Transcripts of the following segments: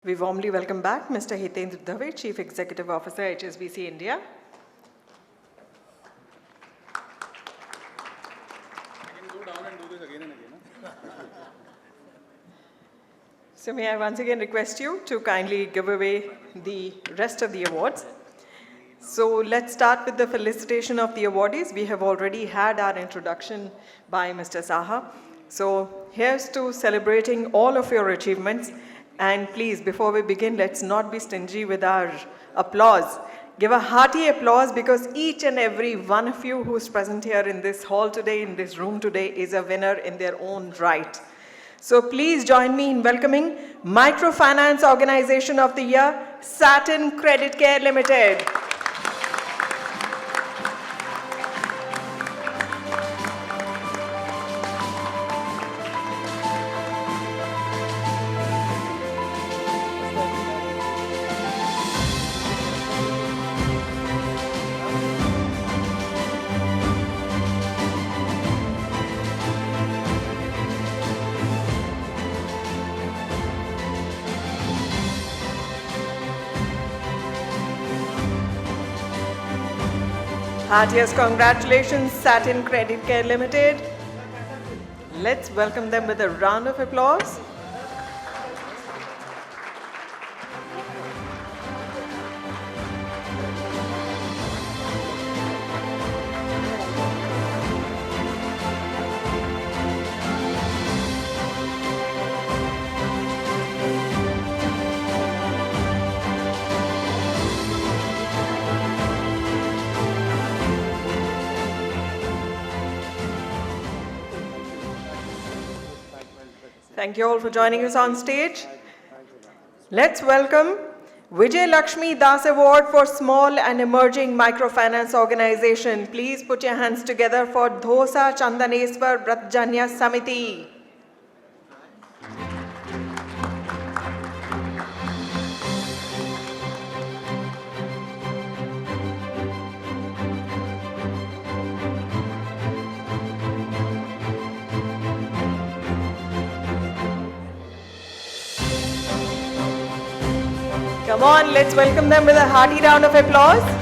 We warmly welcome back Mr. Hitendra Dave, Chief Executive Officer, HSBC India. I can go down and do this again and again. So may I once again request you to kindly give away the rest of the awards. So let's start with the felicitation of the awardees. We have already had our introduction by Mr. Saha. So here's to celebrating all of your achievements. And please, before we begin, let's not be stingy with our applause. Give a hearty applause because each and every one of you who's present here in this hall today, in this room today, is a winner in their own right. So please join me in welcoming Microfinance Organization of the Year, Satin Credit Care Limited. Heartiest congratulations, Satin Credit Care Limited. Let's welcome them with a round of applause. Thank you all for joining us on stage. Let's welcome Vijay Lakshmi Das Award for Small and Emerging Microfinance Organization. Please put your hands together for Dhosa Chandaneswar Bratjanya Samiti. Come on, let's welcome them with a hearty round of applause.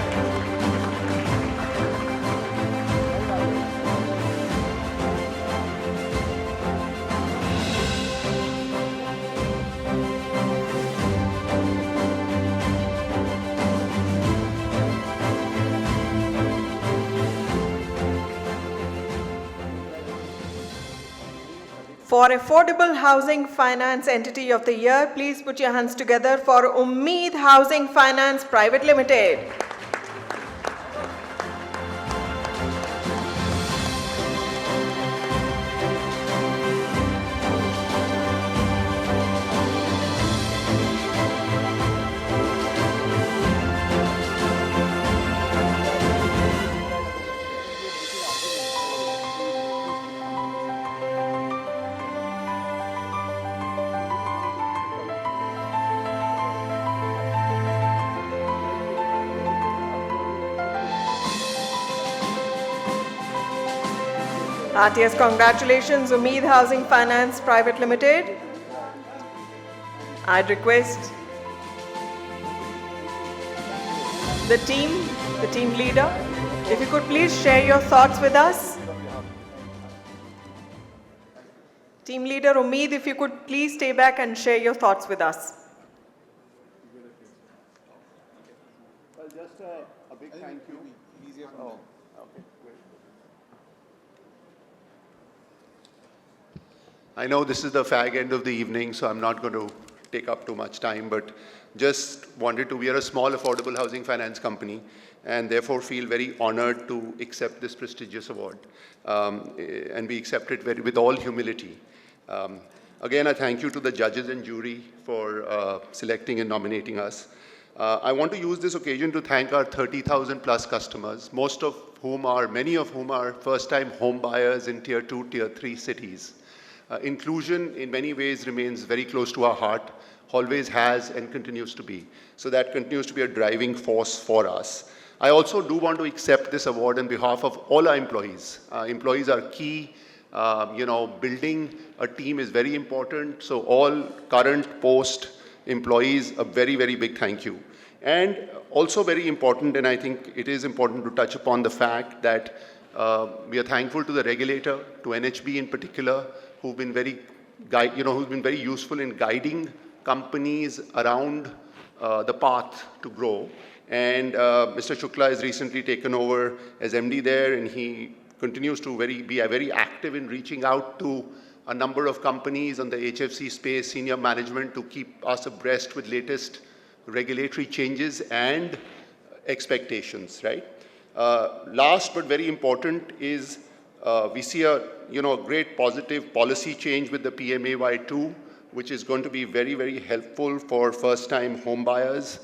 For Affordable Housing Finance Entity of the Year, please put your hands together for Ummeed Housing Finance Private Limited. Heartiest congratulations, Ummeed Housing Finance Private Limited. I'd request the team leader, if you could please share your thoughts with us. Team leader Ummeed, if you could please stay back and share your thoughts with us. Well, just a big thank you. Easier from Oh, okay, great. I know this is the fag end of the evening, so I'm not going to take up too much time, but just wanted to, we are a small affordable housing finance company and therefore feel very honored to accept this prestigious award. And we accept it with all humility. Again, a thank you to the judges and jury for selecting and nominating us. I want to use this occasion to thank our 30,000 plus customers, many of whom are first-time home buyers in tier 2, tier 3 cities. Inclusion in many ways remains very close to our heart, always has and continues to be. So that continues to be a driving force for us. I also do want to accept this award on behalf of all our employees. Employees are key. Building a team is very important. So all current, post, employees a very, very big thank you. And also very important, and I think it is important to touch upon the fact that we are thankful to the regulator, to NHB in particular, who've been very useful in guiding companies around the path to grow. And Mr. Shukla has recently taken over as MD there, and he continues to be very active in reaching out to a number of companies on the HFC space, senior management, to keep us abreast with latest regulatory changes and expectations, right? Last but very important is we see a great positive policy change with the PMAY2, which is going to be very, very helpful for first-time home buyers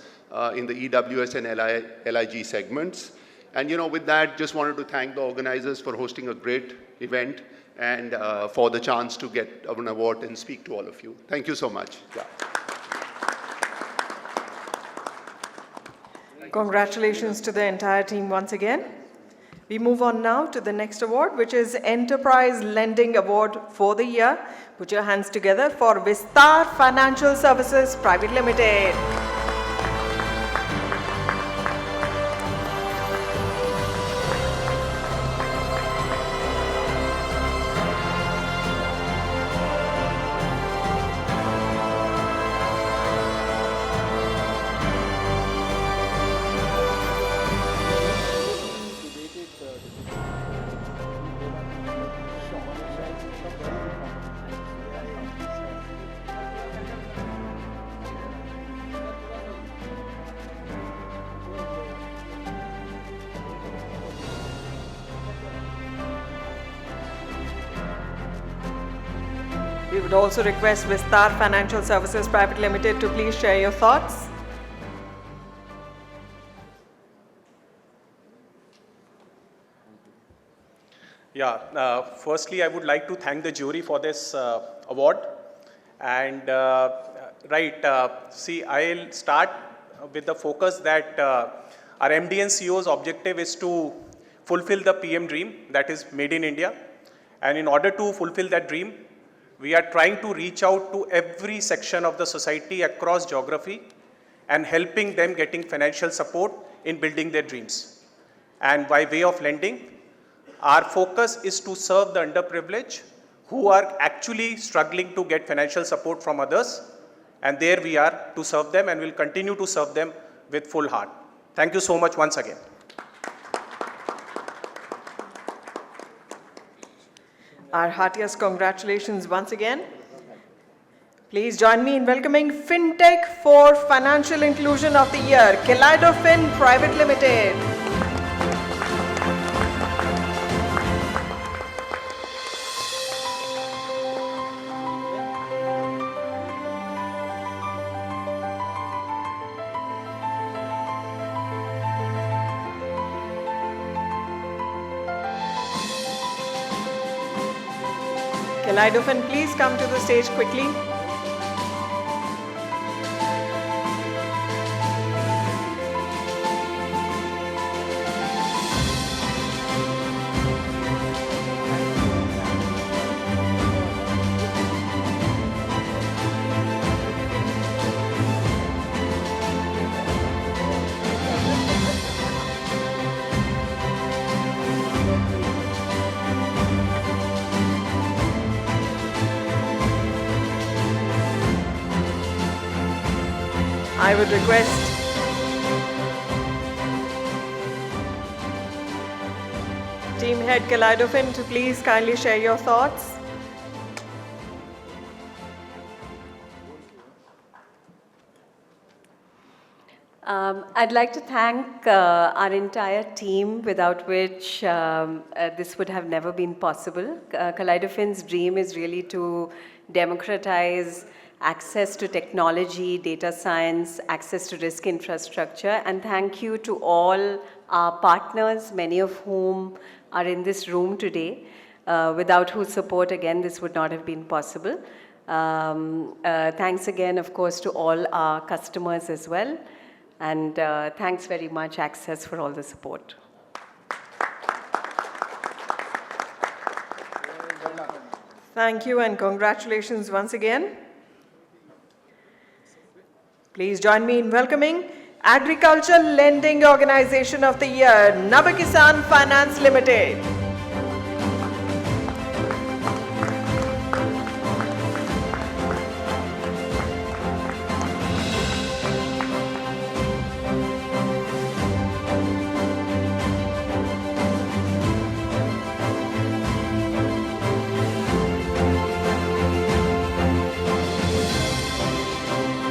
in the EWS and LIG segments. And with that, just wanted to thank the organizers for hosting a great event and for the chance to get an award and speak to all of you. Thank you so much. Yeah. Congratulations to the entire team once again. We move on now to the next award, which is Enterprise Lending Award for the year. Put your hands together for Vistar Financial Services Private Limited. We would also request Vistar Financial Services Private Limited to please share your thoughts. Yeah, firstly, I would like to thank the jury for this award. And see, I'll start with the focus that our MD and CEO's objective is to fulfill the PM dream, that is made in India. And in order to fulfill that dream, we are trying to reach out to every section of the society across geography and helping them getting financial support in building their dreams. And by way of lending, our focus is to serve the underprivileged who are actually struggling to get financial support from others. And there we are to serve them and will continue to serve them with full heart. Thank you so much once again. Our heartiest congratulations once again. Please join me in welcoming FinTech for Financial Inclusion of the Year, KaleidoFin Private Limited. KaleidoFin, please come to the stage quickly. I would request Team Head KaleidoFin to please kindly share your thoughts. I'd like to thank our entire team, without which this would have never been possible. KaleidoFin's dream is really to democratize access to technology, data science, access to risk infrastructure, and thank you to all our partners, many of whom are in this room today, without whose support, again, this would not have been possible. Thanks again, of course, to all our customers as well, and thanks very much, Access, for all the support. Thank you and congratulations once again. Please join me in welcoming Agriculture Lending Organization of the Year, Navakisan Finance Limited.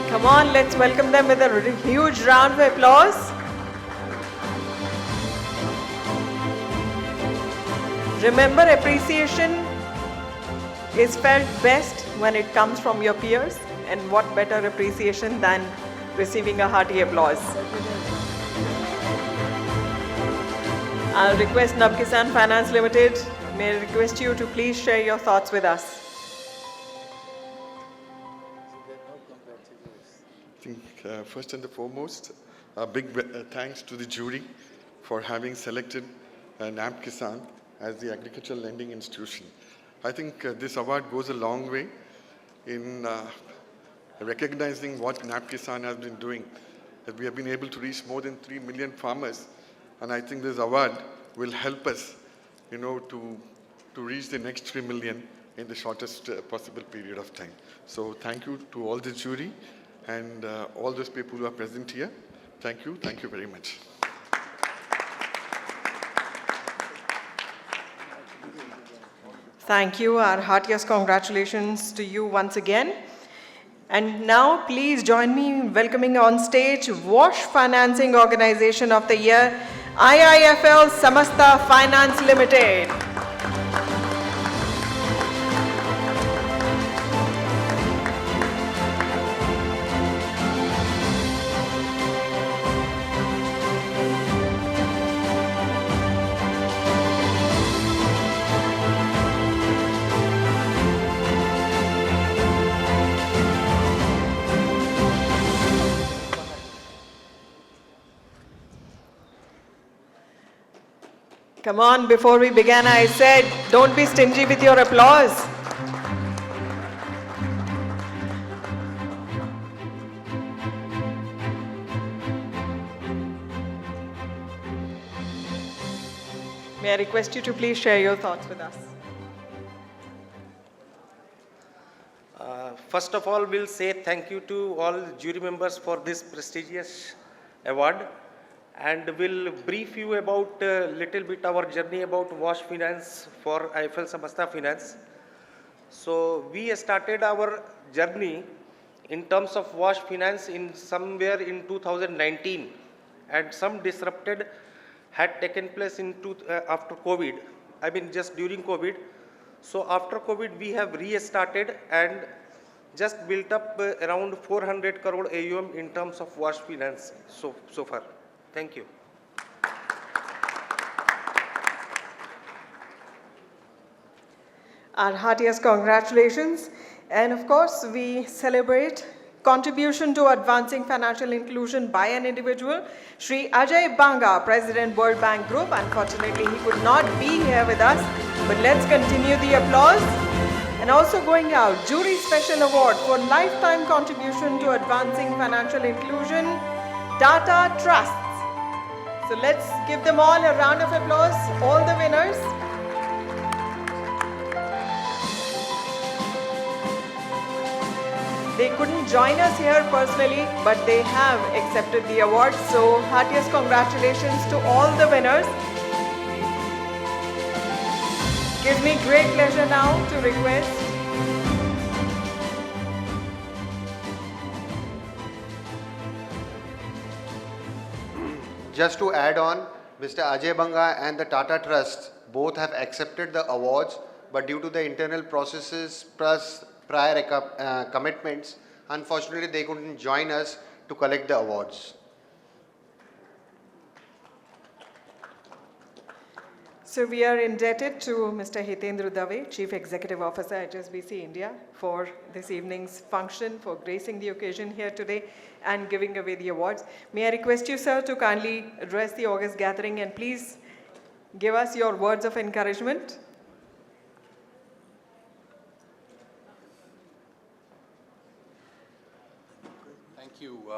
Come on, let's welcome them with a huge round of applause. Remember, appreciation is felt best when it comes from your peers, and what better appreciation than receiving a hearty applause. I'll request Navakisan Finance Limited, may I request you to please share your thoughts with us. I think first and foremost, a big thanks to the jury for having selected NABKisan as the agricultural lending institution. I think this award goes a long way in recognizing what NABKisan has been doing. That we have been able to reach more than 3 million farmers, and I think this award will help us, to reach the next 3 million in the shortest possible period of time. So thank you to all the jury and all those people who are present here. Thank you very much. Thank you. Our heartiest congratulations to you once again. And now please join me in welcoming on stage WASH Financing Organization of the Year, IIFL Samasta Finance Limited. Come on, before we began, I said, don't be stingy with your applause. May I request you to please share your thoughts with us? First of all, we'll say thank you to all jury members for this prestigious award. And we'll brief you about a little bit our journey about WASH Finance for IIFL Samasta Finance. So we started our journey in terms of WASH Finance in somewhere in 2019, and some disrupted had taken place in after COVID. I mean just during COVID. So after COVID we have restarted and just built up around 400 crore AUM in terms of WASH Finance so far. Thank you. Our heartiest congratulations. And of course, we celebrate contribution to advancing financial inclusion by an individual. Shri Ajay Banga, President World Bank Group. Unfortunately, he could not be here with us, but let's continue the applause. And also going out, Jury Special Award for Lifetime Contribution to Advancing Financial Inclusion, Tata Trusts. So let's give them all a round of applause, all the winners. They couldn't join us here personally, but they have accepted the award. So heartiest congratulations to all the winners. Gives me great pleasure now to request Just to add on, Mr. Ajay Banga and the Tata Trust both have accepted the awards, but due to the internal processes plus prior commitments, unfortunately they couldn't join us to collect the awards. So we are indebted to Mr. Hitendra Dave, Chief Executive Officer at HSBC India, for this evening's function, for gracing the occasion here today and giving away the awards. May I request you, sir, to kindly address the August gathering and please give us your words of encouragement. Thank you.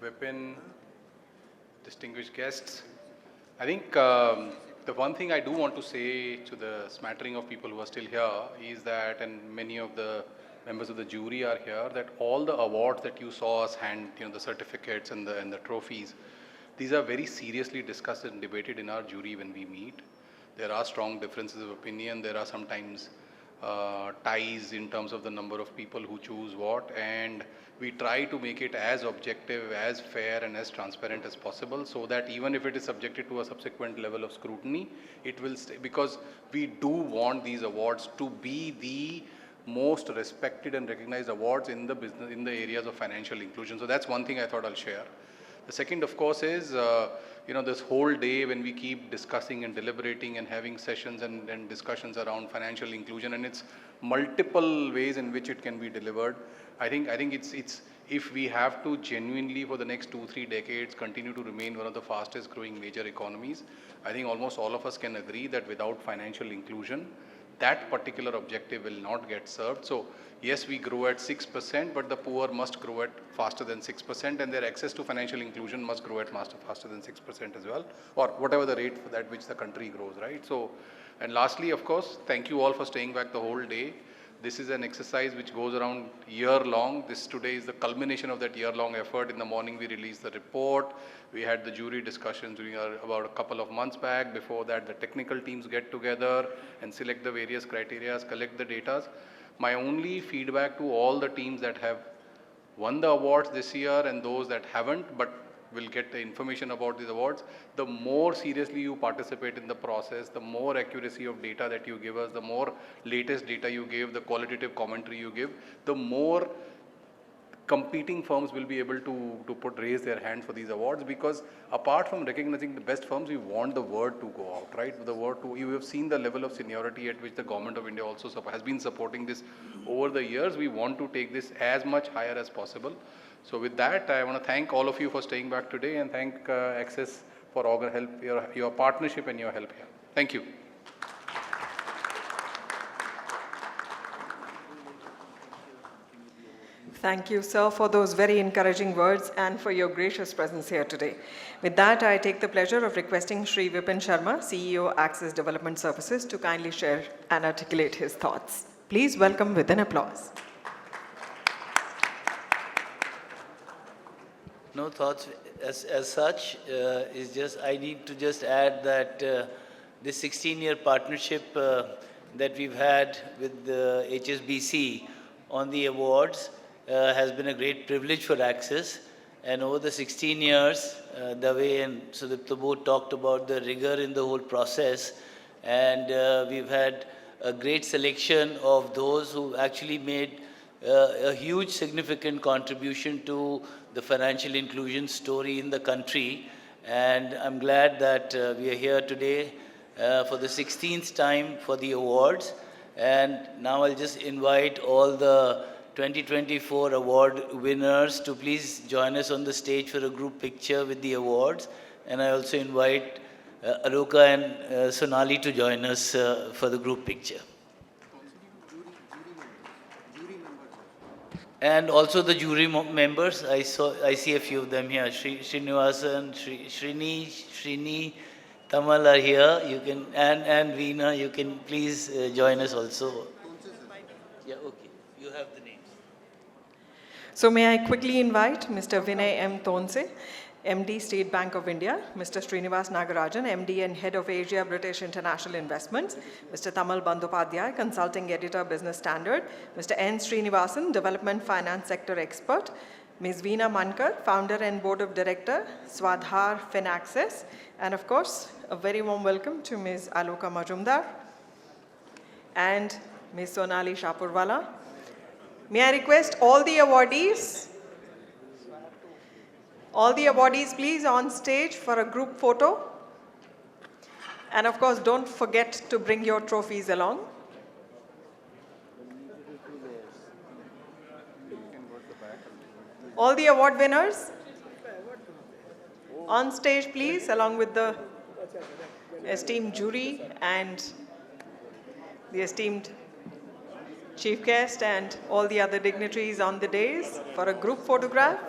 Vipin, distinguished guests. I think the one thing I do want to say to the smattering of people who are still here is that, and many of the members of the jury are here, that all the awards that you saw us hand, the certificates and the trophies, these are very seriously discussed and debated in our jury when we meet. There are strong differences of opinion. There are sometimes ties in terms of the number of people who choose what, and we try to make it as objective, as fair and as transparent as possible, so that even if it is subjected to a subsequent level of scrutiny, it will stay, because we do want these awards to be the most respected and recognized awards in the business, in the areas of financial inclusion. So that's one thing I thought I'll share. The second, of course, is this whole day when we keep discussing and deliberating and having sessions and discussions around financial inclusion, and it's multiple ways in which it can be delivered. I think it's if we have to genuinely for the next 2-3 decades continue to remain one of the fastest growing major economies, I think almost all of us can agree that without financial inclusion, that particular objective will not get served. So yes, we grow at 6%, but the poor must grow at faster than 6%, and their access to financial inclusion must grow at faster than 6% as well, or whatever the rate for that which the country grows, right? So, and lastly, of course, thank you all for staying back the whole day. This is an exercise which goes around year-long. This today is the culmination of that year-long effort. In the morning, we released the report. We had the jury discussions during about a couple of months back. Before that, the technical teams get together and select the various criteria, collect the data. My only feedback to all the teams that have won the awards this year and those that haven't, but will get the information about these awards, the more seriously you participate in the process, the more accuracy of data that you give us, the more latest data you give, the qualitative commentary you give, the more competing firms will be able to raise their hand for these awards, because apart from recognizing the best firms, we want the word to go out, right? The word to, you have seen the level of seniority at which the government of India also has been supporting this over the years. We want to take this as much higher as possible. So with that, I want to thank all of you for staying back today, and thank Access for your partnership and your help here. Thank you. Thank you, sir, for those very encouraging words and for your gracious presence here today. With that, I take the pleasure of requesting Shri Vipin Sharma, CEO, Access Development Services, to kindly share and articulate his thoughts. Please welcome with an applause. No thoughts as such. Is just I need to just add that this 16-year partnership that we've had with the HSBC on the awards has been a great privilege for Access. And over the 16 years, the way and Sudipta both talked about the rigor in the whole process, and we've had a great selection of those who actually made a huge significant contribution to the financial inclusion story in the country. And I'm glad that we are here today for the 16th time for the awards. And now I'll just invite all the 2024 award winners to please join us on the stage for a group picture with the awards. And I also invite Aloka and Sonali to join us for the group picture. And also the jury members, I see a few of them here. Srinivasan, Srini, Tamal are here. You can, and Veena, you can please join us also. Yeah, okay. You have the names. So may I quickly invite Mr. Vinay M. Tonse, MD, State Bank of India, Mr. Srinivas Nagarajan, MD and Head of Asia British International Investments, Mr. Tamal Bandyopadhyay, Consulting Editor, Business Standard, Mr. N. Srinivasan, Development Finance Sector Expert, Ms. Veena Mankar, Founder and Board of Director, Swadhar Finaccess, and of course, a very warm welcome to Ms. Aloka Majumdar and Ms. Sonali Shapurwala. May I request all the awardees please on stage for a group photo. And of course, don't forget to bring your trophies along. All the award winners on stage, please, along with the esteemed jury and the esteemed chief guest and all the other dignitaries on the dais for a group photograph.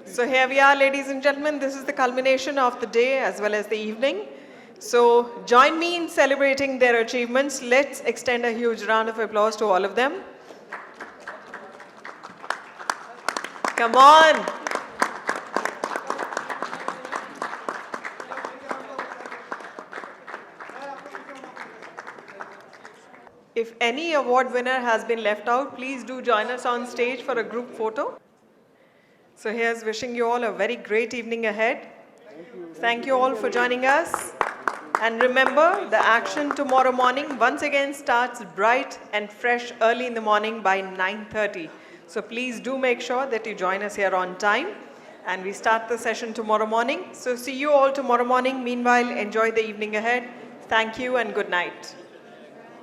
So here we are, ladies and gentlemen. This is the culmination of the day as well as the evening. So join me in celebrating their achievements. Let's extend a huge round of applause to all of them. Come on. If any award winner has been left out, please do join us on stage for a group photo. So here's wishing you all a very great evening ahead. Thank you all for joining us. And remember, the action tomorrow morning once again starts bright and fresh early in the morning by 9:30. So please do make sure that you join us here on time. And we start the session tomorrow morning. So see you all tomorrow morning. Meanwhile, enjoy the evening ahead. Thank you and good night.